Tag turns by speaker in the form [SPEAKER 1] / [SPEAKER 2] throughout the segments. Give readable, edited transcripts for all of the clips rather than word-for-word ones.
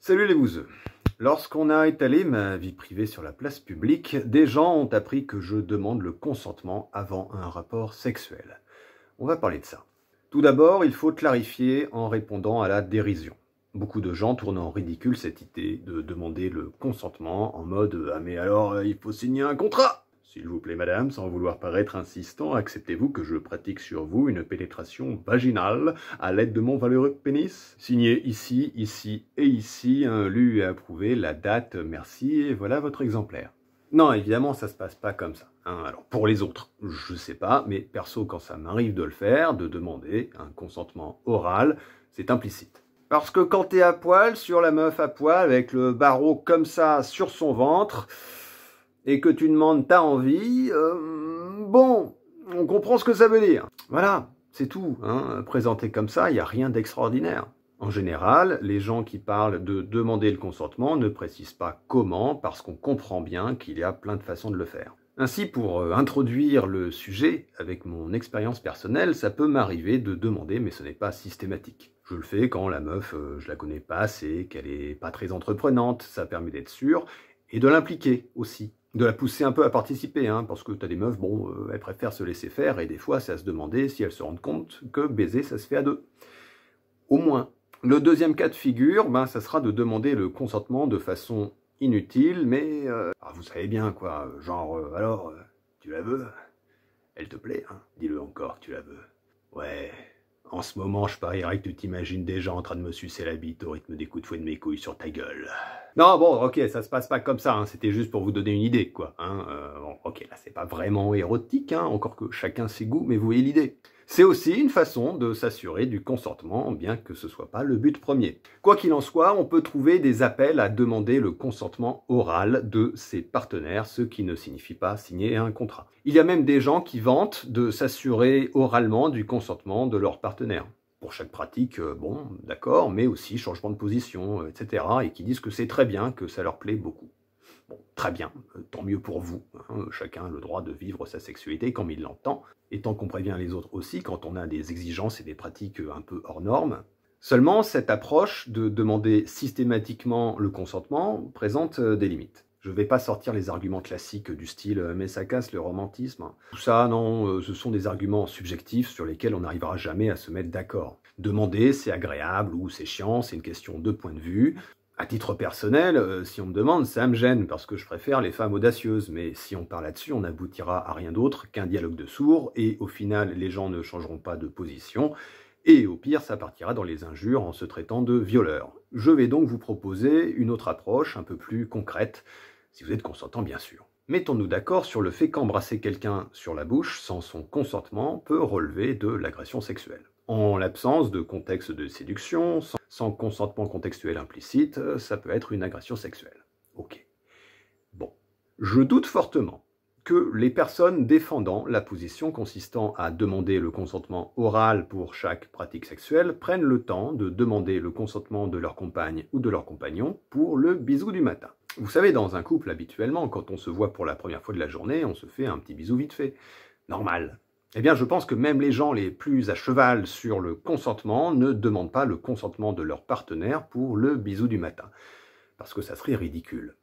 [SPEAKER 1] Salut les bouseux. Lorsqu'on a étalé ma vie privée sur la place publique, des gens ont appris que je demande le consentement avant un rapport sexuel. On va parler de ça. Tout d'abord, il faut clarifier en répondant à la dérision. Beaucoup de gens tournent en ridicule cette idée de demander le consentement en mode « Ah mais alors, il faut signer un contrat !» S'il vous plaît madame, sans vouloir paraître insistant, acceptez-vous que je pratique sur vous une pénétration vaginale à l'aide de mon valeureux pénis? Signé ici, ici et ici, lu et approuvé, la date, merci, et voilà votre exemplaire. Non, évidemment, ça se passe pas comme ça. Alors, pour les autres, je sais pas, mais perso, quand ça m'arrive de le faire, de demander un consentement oral, c'est implicite. Parce que quand t'es à poil, sur la meuf à poil, avec le barreau comme ça sur son ventre, et que tu demandes ta envie, bon, on comprend ce que ça veut dire. Voilà, c'est tout. Présenté comme ça, il n'y a rien d'extraordinaire. En général, les gens qui parlent de demander le consentement ne précisent pas comment, parce qu'on comprend bien qu'il y a plein de façons de le faire. Ainsi, pour introduire le sujet, avec mon expérience personnelle, ça peut m'arriver de demander, mais ce n'est pas systématique. Je le fais quand la meuf, je la connais pas assez, qu'elle est pas très entreprenante, ça permet d'être sûr, et de l'impliquer aussi. De la pousser un peu à participer, parce que t'as des meufs, bon, elles préfèrent se laisser faire, et des fois, c'est à se demander si elles se rendent compte que baiser, ça se fait à deux. Au moins. Le deuxième cas de figure, ça sera de demander le consentement de façon inutile, mais vous savez bien, quoi, genre, alors, tu la veux? Elle te plaît, dis-le encore, tu la veux. Ouais, en ce moment, je parierais que tu t'imagines déjà en train de me sucer la bite au rythme des coups de fouet de mes couilles sur ta gueule. Non, bon, ok, ça se passe pas comme ça, c'était juste pour vous donner une idée, quoi. Bon, ok, là, c'est pas vraiment érotique, encore que chacun ses goûts, mais vous voyez l'idée. C'est aussi une façon de s'assurer du consentement, bien que ce soit pas le but premier. Quoi qu'il en soit, on peut trouver des appels à demander le consentement oral de ses partenaires, ce qui ne signifie pas signer un contrat. Il y a même des gens qui vantent de s'assurer oralement du consentement de leur partenaire. Pour chaque pratique, bon, d'accord, mais aussi changement de position, etc. Et qui disent que c'est très bien, que ça leur plaît beaucoup. Bon, très bien, tant mieux pour vous. Chacun a le droit de vivre sa sexualité comme il l'entend, et tant qu'on prévient les autres aussi quand on a des exigences et des pratiques un peu hors normes. Seulement, cette approche de demander systématiquement le consentement présente des limites. Je ne vais pas sortir les arguments classiques du style « mais ça casse le romantisme ». Tout ça, non, ce sont des arguments subjectifs sur lesquels on n'arrivera jamais à se mettre d'accord. Demander, c'est agréable ou c'est chiant, c'est une question de point de vue. À titre personnel, si on me demande, ça me gêne parce que je préfère les femmes audacieuses, mais si on parle là-dessus, on n'aboutira à rien d'autre qu'un dialogue de sourds, et au final, les gens ne changeront pas de position, et au pire, ça partira dans les injures en se traitant de violeurs. Je vais donc vous proposer une autre approche, un peu plus concrète, si vous êtes consentant bien sûr. Mettons-nous d'accord sur le fait qu'embrasser quelqu'un sur la bouche sans son consentement peut relever de l'agression sexuelle. En l'absence de contexte de séduction, sans consentement contextuel implicite, ça peut être une agression sexuelle. Ok. Bon. Je doute fortement que les personnes défendant la position consistant à demander le consentement oral pour chaque pratique sexuelle prennent le temps de demander le consentement de leur compagne ou de leur compagnon pour le bisou du matin. Vous savez, dans un couple, habituellement, quand on se voit pour la première fois de la journée, on se fait un petit bisou vite fait. Normal. Eh bien, je pense que même les gens les plus à cheval sur le consentement ne demandent pas le consentement de leur partenaire pour le bisou du matin. Parce que ça serait ridicule.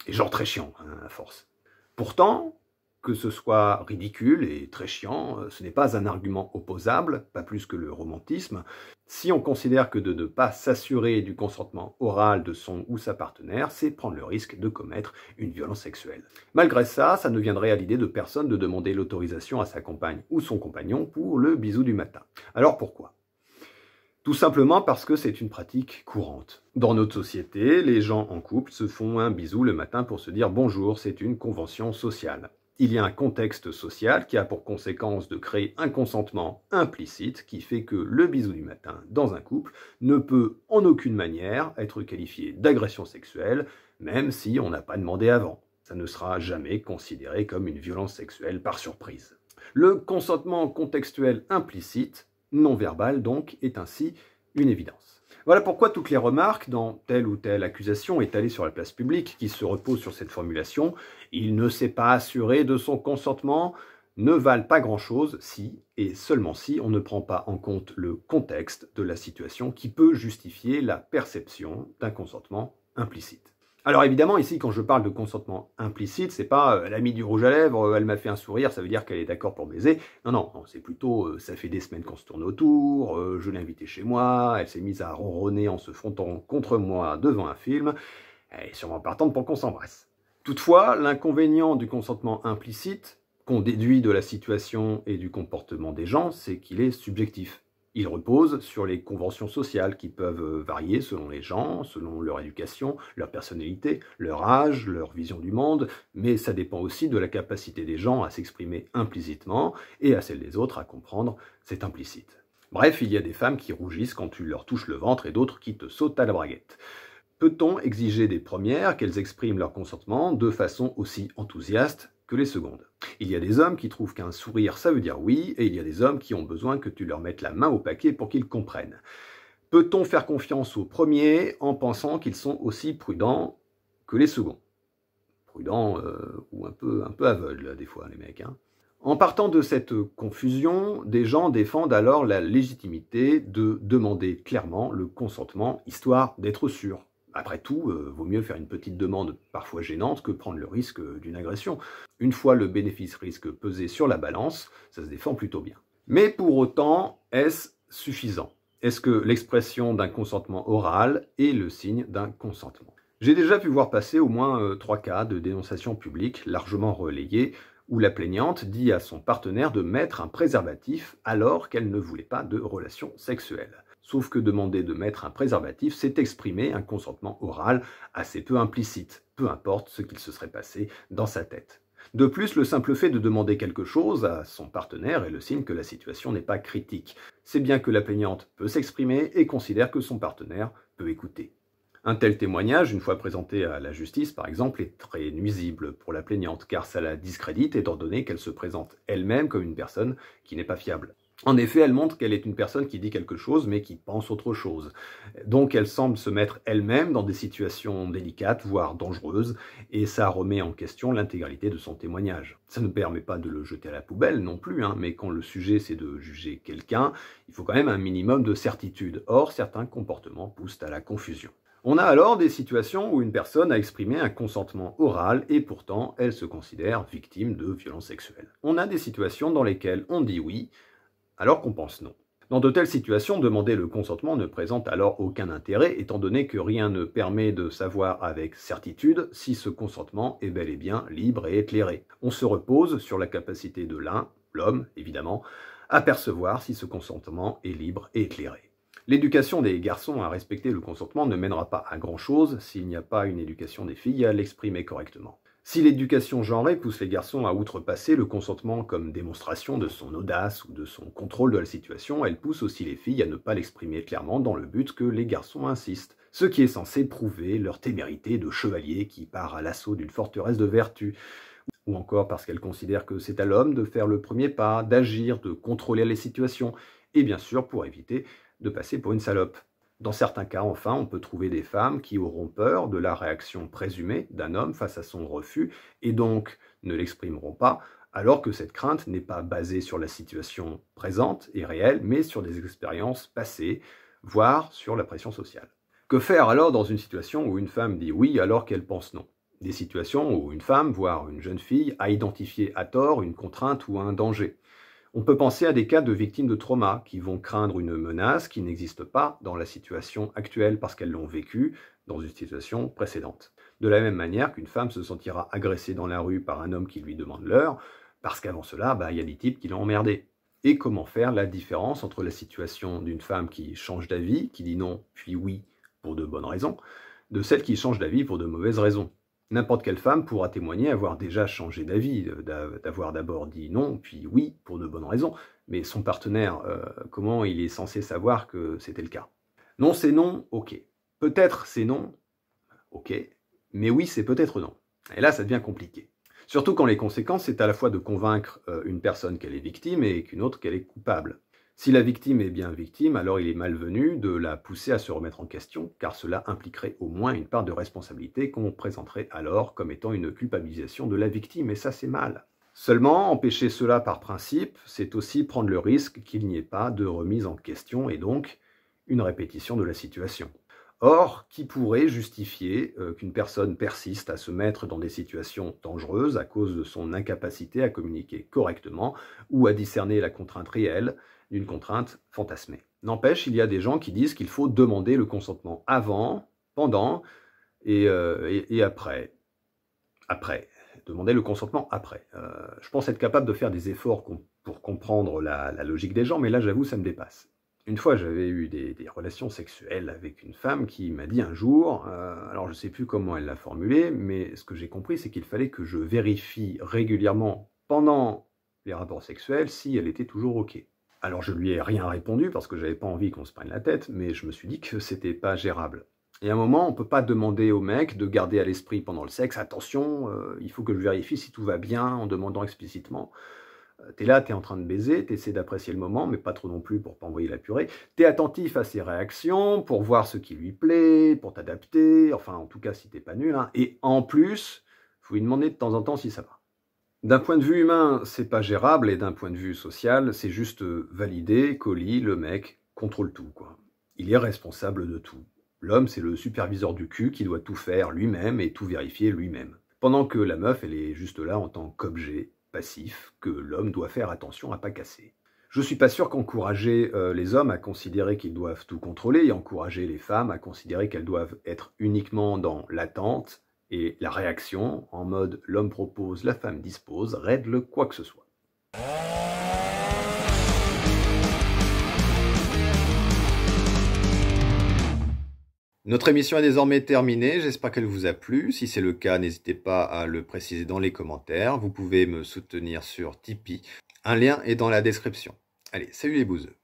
[SPEAKER 1] Et genre très chiant, à force. Pourtant, que ce soit ridicule et très chiant, ce n'est pas un argument opposable, pas plus que le romantisme, si on considère que de ne pas s'assurer du consentement oral de son ou sa partenaire, c'est prendre le risque de commettre une violence sexuelle. Malgré ça, ça ne viendrait à l'idée de personne de demander l'autorisation à sa compagne ou son compagnon pour le bisou du matin. Alors pourquoi ? Tout simplement parce que c'est une pratique courante. Dans notre société, les gens en couple se font un bisou le matin pour se dire bonjour, c'est une convention sociale. Il y a un contexte social qui a pour conséquence de créer un consentement implicite qui fait que le bisou du matin dans un couple ne peut en aucune manière être qualifié d'agression sexuelle, même si on n'a pas demandé avant. Ça ne sera jamais considéré comme une violence sexuelle par surprise. Le consentement contextuel implicite, non verbal donc, est ainsi une évidence. Voilà pourquoi toutes les remarques dans telle ou telle accusation étalée sur la place publique qui se reposent sur cette formulation « il ne s'est pas assuré de son consentement » ne valent pas grand-chose si, et seulement si, on ne prend pas en compte le contexte de la situation qui peut justifier la perception d'un consentement implicite. Alors évidemment, ici, quand je parle de consentement implicite, c'est pas elle a mis du rouge à lèvres, elle m'a fait un sourire, ça veut dire qu'elle est d'accord pour baiser. Non, non, c'est plutôt ça fait des semaines qu'on se tourne autour, je l'ai invitée chez moi, elle s'est mise à ronronner en se frontant contre moi devant un film, elle est sûrement partante pour qu'on s'embrasse. Toutefois, l'inconvénient du consentement implicite, qu'on déduit de la situation et du comportement des gens, c'est qu'il est subjectif. Il repose sur les conventions sociales qui peuvent varier selon les gens, selon leur éducation, leur personnalité, leur âge, leur vision du monde, mais ça dépend aussi de la capacité des gens à s'exprimer implicitement et à celle des autres à comprendre cet implicite. Bref, il y a des femmes qui rougissent quand tu leur touches le ventre et d'autres qui te sautent à la braguette. Peut-on exiger des premières qu'elles expriment leur consentement de façon aussi enthousiaste que les secondes? Il y a des hommes qui trouvent qu'un sourire ça veut dire oui, et il y a des hommes qui ont besoin que tu leur mettes la main au paquet pour qu'ils comprennent. Peut-on faire confiance aux premiers en pensant qu'ils sont aussi prudents que les seconds? Prudents ou un peu aveugles des fois les mecs. En partant de cette confusion, des gens défendent alors la légitimité de demander clairement le consentement, histoire d'être sûr. Après tout, vaut mieux faire une petite demande parfois gênante que prendre le risque d'une agression. Une fois le bénéfice-risque pesé sur la balance, ça se défend plutôt bien. Mais pour autant, est-ce suffisant? Est-ce que l'expression d'un consentement oral est le signe d'un consentement? J'ai déjà pu voir passer au moins 3 cas de dénonciation publique largement relayés où la plaignante dit à son partenaire de mettre un préservatif alors qu'elle ne voulait pas de relation sexuelle. Sauf que demander de mettre un préservatif, c'est exprimer un consentement oral assez peu implicite, peu importe ce qu'il se serait passé dans sa tête. De plus, le simple fait de demander quelque chose à son partenaire est le signe que la situation n'est pas critique. C'est bien que la plaignante peut s'exprimer et considère que son partenaire peut écouter. Un tel témoignage, une fois présenté à la justice par exemple, est très nuisible pour la plaignante, car ça la discrédite étant donné qu'elle se présente elle-même comme une personne qui n'est pas fiable. En effet, elle montre qu'elle est une personne qui dit quelque chose, mais qui pense autre chose. Donc elle semble se mettre elle-même dans des situations délicates, voire dangereuses, et ça remet en question l'intégralité de son témoignage. Ça ne permet pas de le jeter à la poubelle non plus, mais quand le sujet c'est de juger quelqu'un, il faut quand même un minimum de certitude. Or, certains comportements poussent à la confusion. On a alors des situations où une personne a exprimé un consentement oral et pourtant elle se considère victime de violences sexuelles. On a des situations dans lesquelles on dit oui, alors qu'on pense non. Dans de telles situations, demander le consentement ne présente alors aucun intérêt, étant donné que rien ne permet de savoir avec certitude si ce consentement est bel et bien libre et éclairé. On se repose sur la capacité de l'un, l'homme évidemment, à percevoir si ce consentement est libre et éclairé. L'éducation des garçons à respecter le consentement ne mènera pas à grand-chose s'il n'y a pas une éducation des filles à l'exprimer correctement. Si l'éducation genrée pousse les garçons à outrepasser le consentement comme démonstration de son audace ou de son contrôle de la situation, elle pousse aussi les filles à ne pas l'exprimer clairement dans le but que les garçons insistent, ce qui est censé prouver leur témérité de chevalier qui part à l'assaut d'une forteresse de vertu, ou encore parce qu'elles considèrent que c'est à l'homme de faire le premier pas, d'agir, de contrôler les situations, et bien sûr pour éviter de passer pour une salope. Dans certains cas, enfin, on peut trouver des femmes qui auront peur de la réaction présumée d'un homme face à son refus et donc ne l'exprimeront pas, alors que cette crainte n'est pas basée sur la situation présente et réelle, mais sur des expériences passées, voire sur la pression sociale. Que faire alors dans une situation où une femme dit oui alors qu'elle pense non? Des situations où une femme, voire une jeune fille, a identifié à tort une contrainte ou un danger. On peut penser à des cas de victimes de trauma qui vont craindre une menace qui n'existe pas dans la situation actuelle parce qu'elles l'ont vécue dans une situation précédente. De la même manière qu'une femme se sentira agressée dans la rue par un homme qui lui demande l'heure, parce qu'avant cela, il y a des types qui l'ont emmerdée. Et comment faire la différence entre la situation d'une femme qui change d'avis, qui dit non puis oui pour de bonnes raisons, de celle qui change d'avis pour de mauvaises raisons? N'importe quelle femme pourra témoigner avoir déjà changé d'avis, d'avoir d'abord dit non, puis oui, pour de bonnes raisons. Mais son partenaire, comment il est censé savoir que c'était le cas? Non, c'est non, ok. Peut-être c'est non, ok. Mais oui, c'est peut-être non. Et là, ça devient compliqué. Surtout quand les conséquences, c'est à la fois de convaincre une personne qu'elle est victime et qu'une autre qu'elle est coupable. Si la victime est bien victime, alors il est malvenu de la pousser à se remettre en question, car cela impliquerait au moins une part de responsabilité qu'on présenterait alors comme étant une culpabilisation de la victime, et ça c'est mal. Seulement, empêcher cela par principe, c'est aussi prendre le risque qu'il n'y ait pas de remise en question et donc une répétition de la situation. Or, qui pourrait justifier qu'une personne persiste à se mettre dans des situations dangereuses à cause de son incapacité à communiquer correctement ou à discerner la contrainte réelle d'une contrainte fantasmée? N'empêche, il y a des gens qui disent qu'il faut demander le consentement avant, pendant et après. Demander le consentement après. Je pense être capable de faire des efforts pour comprendre la logique des gens, mais là, j'avoue, ça me dépasse. Une fois, j'avais eu des relations sexuelles avec une femme qui m'a dit un jour, alors je ne sais plus comment elle l'a formulé, mais ce que j'ai compris, c'est qu'il fallait que je vérifie régulièrement pendant les rapports sexuels si elle était toujours OK. Alors je lui ai rien répondu parce que j'avais pas envie qu'on se prenne la tête, mais je me suis dit que c'était pas gérable. Et à un moment, on ne peut pas demander au mec de garder à l'esprit pendant le sexe, attention, il faut que je vérifie si tout va bien en demandant explicitement. T'es là, t'es en train de baiser, t'essaies d'apprécier le moment, mais pas trop non plus pour pas envoyer la purée. T'es attentif à ses réactions, pour voir ce qui lui plaît, pour t'adapter, enfin en tout cas si t'es pas nul. Hein. Et en plus, faut lui demander de temps en temps si ça va. D'un point de vue humain, c'est pas gérable, et d'un point de vue social, c'est juste validé, colis, le mec contrôle tout, quoi. Il est responsable de tout. L'homme, c'est le superviseur du cul qui doit tout faire lui-même et tout vérifier lui-même. Pendant que la meuf, elle est juste là en tant qu'objet passif que l'homme doit faire attention à pas casser. Je suis pas sûr qu'encourager les hommes à considérer qu'ils doivent tout contrôler et encourager les femmes à considérer qu'elles doivent être uniquement dans l'attente et la réaction, en mode l'homme propose, la femme dispose, règle quoi que ce soit. Notre émission est désormais terminée, j'espère qu'elle vous a plu. Si c'est le cas, n'hésitez pas à le préciser dans les commentaires. Vous pouvez me soutenir sur Tipeee. Un lien est dans la description. Allez, salut les bouseux.